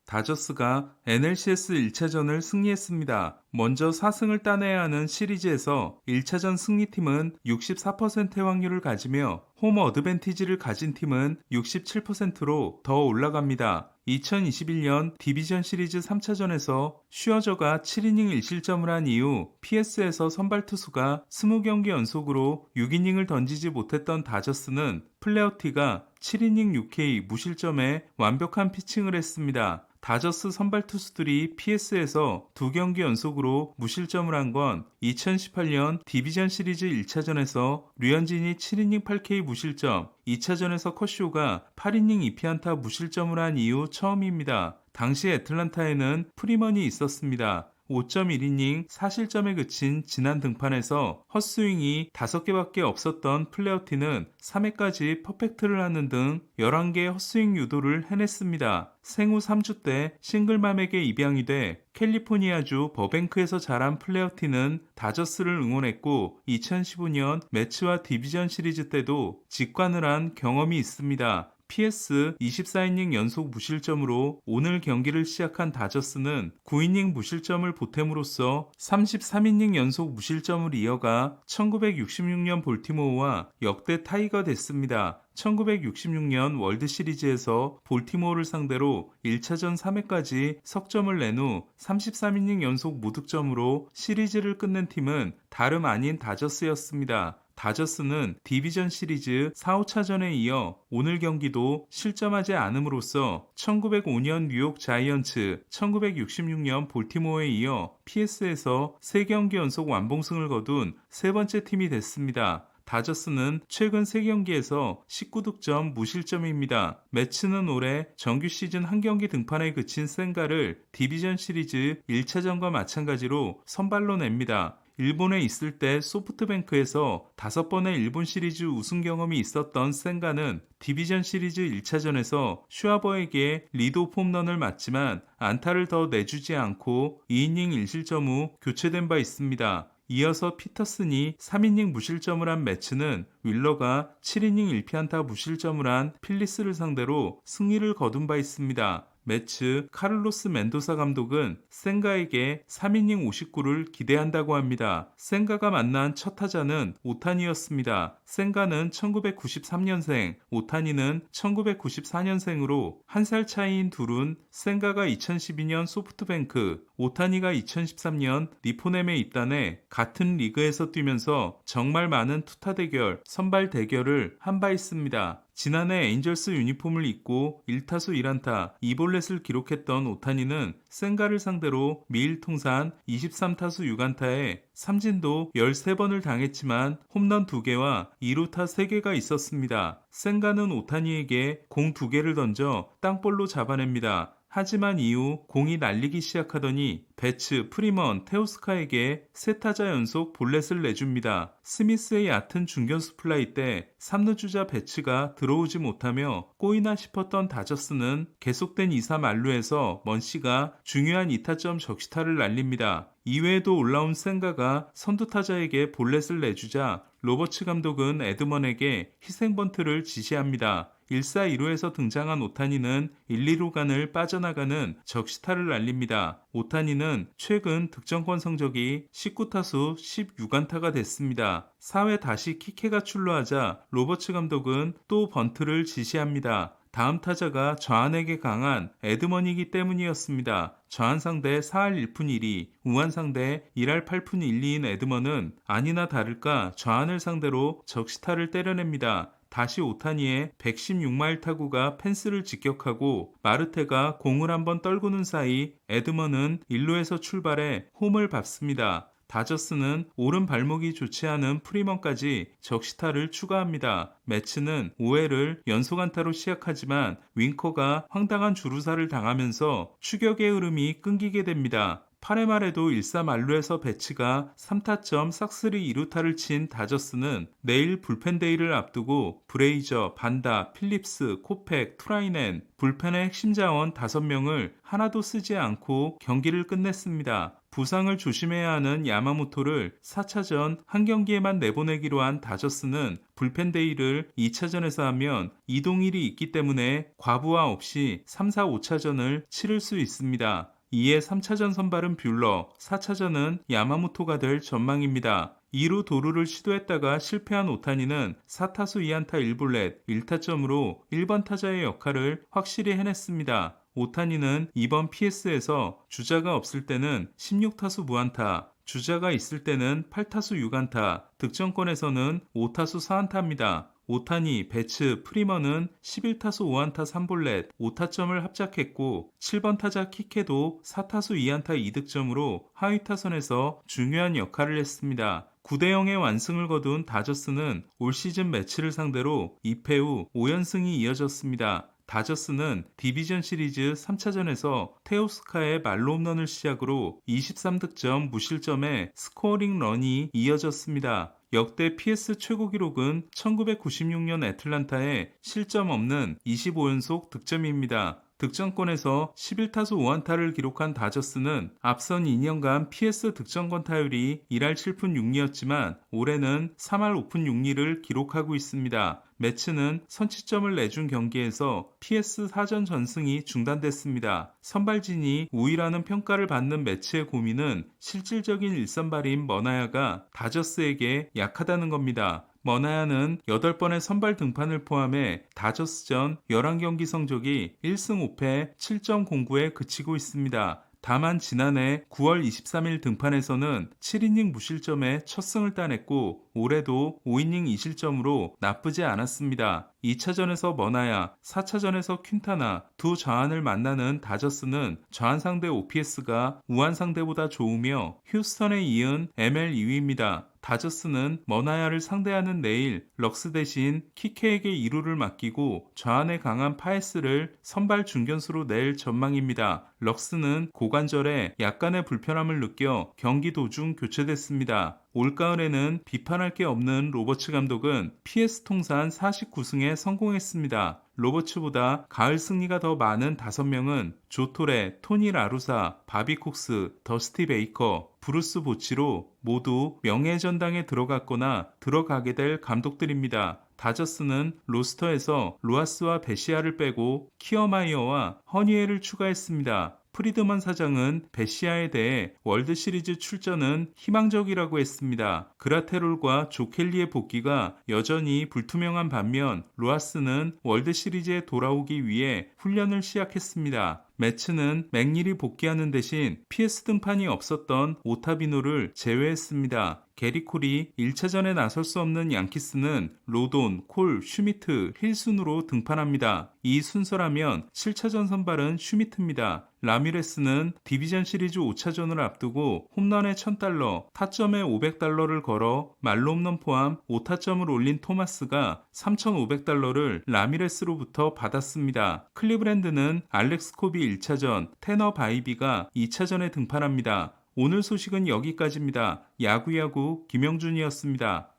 다저스가 NLCS 1차전을 승리했습니다. 먼저 4승을 따내야 하는 시리즈에서 1차전 승리팀은 64%의 확률을 가지며 홈 어드밴티지를 가진 팀은 67%로 더 올라갑니다. 2021년 디비전 시리즈 3차전에서 슈어저가 7이닝 1실점을 한 이후 PS에서 선발 투수가 20경기 연속으로 6이닝을 던지지 못했던 다저스는 플레어티가 7이닝 6K 무실점에 완벽한 피칭을 했습니다. 다저스 선발 투수들이 PS에서 2경기 연속으로 무실점을 한 건 2018년 디비전 시리즈 1차전에서 류현진이 7이닝 8K 무실점, 2차전에서 커쇼가 8이닝 2피안타 무실점을 한 이후 처음입니다. 당시 애틀란타에는 프리먼이 있었습니다. 5.1이닝 4실점에 그친 지난 등판에서 헛스윙이 5개밖에 없었던 플레어티는 3회까지 퍼펙트를 하는 등 11개의 헛스윙 유도를 해냈습니다. 생후 3주 때 싱글맘에게 입양이 돼 캘리포니아주 버뱅크에서 자란 플레어티는 다저스를 응원했고 2015년 매치와 디비전 시리즈 때도 직관을 한 경험이 있습니다. PS 24이닝 연속 무실점으로 오늘 경기를 시작한 다저스는 9이닝 무실점을 보탬으로써 33이닝 연속 무실점을 이어가 1966년 볼티모어와 역대 타이가 됐습니다. 1966년 월드시리즈에서 볼티모어를 상대로 1차전 3회까지 석점을 낸 후 33이닝 연속 무득점으로 시리즈를 끝낸 팀은 다름 아닌 다저스였습니다. 다저스는 디비전 시리즈 4, 5차전에 이어 오늘 경기도 실점하지 않음으로써 1905년 뉴욕 자이언츠, 1966년 볼티모어에 이어 PS에서 3경기 연속 완봉승을 거둔 세 번째 팀이 됐습니다. 다저스는 최근 3경기에서 19득점 무실점입니다. 매치는 올해 정규 시즌 한 경기 등판에 그친 센가를 디비전 시리즈 1차전과 마찬가지로 선발로 냅니다. 일본에 있을 때 소프트뱅크에서 5번의 일본 시리즈 우승 경험이 있었던 센가는 디비전 시리즈 1차전에서 슈아버에게 리드오프 홈런을 맞지만 안타를 더 내주지 않고 2이닝 1실점 후 교체된 바 있습니다. 이어서 피터슨이 3이닝 무실점을 한 매치는 윌러가 7이닝 1피안타 무실점을 한 필리스를 상대로 승리를 거둔 바 있습니다. 매츠 카를로스 멘도사 감독은 센가에게 3이닝 59를 기대한다고 합니다. 센가가 만난 첫 타자는 오타니였습니다. 센가는 1993년생, 오타니는 1994년생으로 한 살 차이인 둘은 센가가 2012년 소프트뱅크, 오타니가 2013년 니포넴에 입단해 같은 리그에서 뛰면서 정말 많은 투타 대결, 선발 대결을 한 바 있습니다. 지난해 에인절스 유니폼을 입고 1타수 1안타 2볼넷을 기록했던 오타니는 센가를 상대로 미일 통산 23타수 6안타에 삼진도 13번을 당했지만 홈런 2개와 2루타 3개가 있었습니다. 센가는 오타니에게 공 2개를 던져 땅볼로 잡아냅니다. 하지만 이후 공이 날리기 시작하더니 배츠, 프리먼, 테오스카에게 세 타자 연속 볼넷을 내줍니다. 스미스의 얕은 중견수 플라이 때 3루 주자 배츠가 들어오지 못하며 꼬이나 싶었던 다저스는 계속된 2사 만루에서 먼시가 중요한 2타점 적시타를 날립니다. 이외에도 올라온 센가가 선두타자에게 볼넷을 내주자 로버츠 감독은 에드먼에게 희생번트를 지시합니다. 1사 2루에서 등장한 오타니는 1, 2루간을 빠져나가는 적시타를 날립니다. 오타니는 최근 득점권 성적이 19타수 16안타가 됐습니다. 4회 다시 키케가 출루하자 로버츠 감독은 또 번트를 지시합니다. 다음 타자가 좌안에게 강한 에드먼이기 때문이었습니다. 좌안 상대 4할 1푼 1리, 우안 상대 1할 8푼 1리인 에드먼은 아니나 다를까 좌안을 상대로 적시타를 때려냅니다. 다시 오타니의 116마일 타구가 펜스를 직격하고 마르테가 공을 한번 떨구는 사이 에드먼은 1루에서 출발해 홈을 밟습니다. 다저스는 오른 발목이 좋지 않은 프리먼까지 적시타를 추가합니다. 매치는 5회를 연속 안타로 시작하지만 윙커가 황당한 주루사를 당하면서 추격의 흐름이 끊기게 됩니다. 8회 말에도 1사 만루에서 배치가 3타점 싹쓸이 2루타를 친 다저스는 내일 불펜데이를 앞두고 브레이저, 반다, 필립스, 코펙, 투라이넨, 불펜의 핵심 자원 5명을 하나도 쓰지 않고 경기를 끝냈습니다. 부상을 조심해야 하는 야마모토를 4차전 한 경기에만 내보내기로 한 다저스는 불펜 데이를 2차전에서 하면 이동일이 있기 때문에 과부하 없이 3, 4, 5차전을 치를 수 있습니다. 이에 3차전 선발은 뷰러, 4차전은 야마모토가 될 전망입니다. 2루 도루를 시도했다가 실패한 오타니는 4타수 2안타 1볼넷 1타점으로 1번 타자의 역할을 확실히 해냈습니다. 오타니는 이번 PS에서 주자가 없을 때는 16타수 무안타, 주자가 있을 때는 8타수 6안타, 득점권에서는 5타수 4안타입니다. 오타니, 베츠, 프리먼은 11타수 5안타 3볼넷 5타점을 합작했고 7번 타자 키케도 4타수 2안타 2득점으로 하위 타선에서 중요한 역할을 했습니다. 9대0의 완승을 거둔 다저스는 올 시즌 매치를 상대로 2패 후 5연승이 이어졌습니다. 다저스는 디비전 시리즈 3차전에서 테오스카의 말로 홈런을 시작으로 23득점 무실점의 스코어링 런이 이어졌습니다. 역대 PS 최고 기록은 1996년 애틀란타의 실점 없는 25연속 득점입니다. 득점권에서 11타수 5안타를 기록한 다저스는 앞선 2년간 PS 득점권 타율이 1할 7푼 6리였지만 올해는 3할 5푼 6리를 기록하고 있습니다. 매치는 선취점을 내준 경기에서 PS 4전 전승이 중단됐습니다. 선발진이 우위라는 평가를 받는 매치의 고민은 실질적인 일선발인 머나야가 다저스에게 약하다는 겁니다. 머나야는 8번의 선발 등판을 포함해 다저스전 11경기 성적이 1승 5패 7.09에 그치고 있습니다. 다만 지난해 9월 23일 등판에서는 7이닝 무실점에 첫 승을 따냈고 올해도 5이닝 2실점으로 나쁘지 않았습니다. 2차전에서 머나야, 4차전에서 퀸타나 두 좌완을 만나는 다저스는 좌완 상대 OPS가 우완 상대보다 좋으며 휴스턴에 이은 ML 2위입니다. 다저스는 머나야를 상대하는 내일 럭스 대신 키케에게 2루를 맡기고 좌완에 강한 파에스를 선발 중견수로 낼 전망입니다. 럭스는 고관절에 약간의 불편함을 느껴 경기 도중 교체됐습니다. 올가을에는 비판할 게 없는 로버츠 감독은 PS 통산 49승에 성공했습니다. 로버츠보다 가을 승리가 더 많은 5명은 조토레, 토니 라루사, 바비 콕스, 더스티 베이커, 브루스 보치로 모두 명예전당에 들어갔거나 들어가게 될 감독들입니다. 다저스는 로스터에서 로하스와 베시아를 빼고 키어마이어와 허니에를 추가했습니다. 프리드먼 사장은 베시아에 대해 월드시리즈 출전은 희망적이라고 했습니다. 그라테롤과 조켈리의 복귀가 여전히 불투명한 반면 로하스는 월드시리즈에 돌아오기 위해 훈련을 시작했습니다. 매츠는 맥닐이 복귀하는 대신 PS 등판이 없었던 오타비노를 제외했습니다. 게리 콜이 1차전에 나설 수 없는 양키스는 로돈, 콜, 슈미트, 힐 순으로 등판합니다. 이 순서라면 7차전 선발은 슈미트입니다. 라미레스는 디비전 시리즈 5차전을 앞두고 홈런에 $1000, 타점에 $500를 걸어 말로 홈런 포함 5타점을 올린 토마스가 $3500를 라미레스로부터 받았습니다. 클리브랜드는 알렉스 코비 1차전, 테너 바이비가 2차전에 등판합니다. 오늘 소식은 여기까지입니다. 야구야구 김영준이었습니다.